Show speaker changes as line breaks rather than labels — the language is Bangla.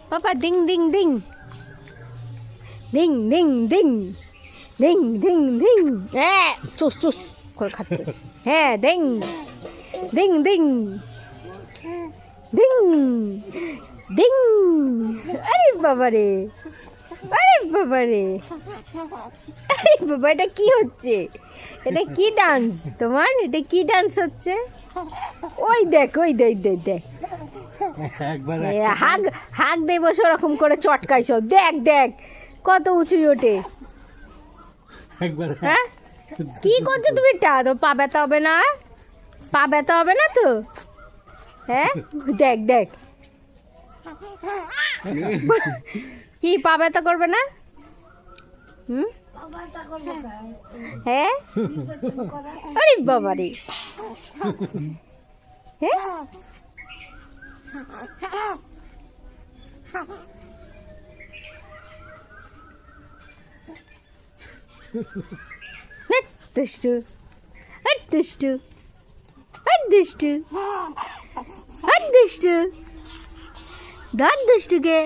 পাপা ডিং ডিং ডিং ডিং ডিং ডিং ডিং ডিং ডিং হ্যাঁ চুস চুস করে খাচ্ছে হ্যাঁ ডিং ডিং ডিং ডিং ডিং আরে বাবা রে আরে বাবা রে আরে বাবা এটা কি হচ্ছে এটা কি ডান্স তোমার এটা কি ডান্স হচ্ছে ওই দেখ ওই দেখ দেখ দেখ হাগ হাগ দিয়ে বসে ওরকম করে চটকাইছ দেখ দেখ কত উঁচু ওঠে হ্যাঁ কি করছো তুমি এটা তো পা ব্যথা হবে না পা ব্যথা হবে না তো হ্যাঁ দেখ দেখ কি পা ব্যথা করবে না হুম হ্যাঁ আরে বাবা রে হ্যাঁ দুষ্টু দুষ্টু দুষ্টু দুষ্টু ধর দুষ্টুকে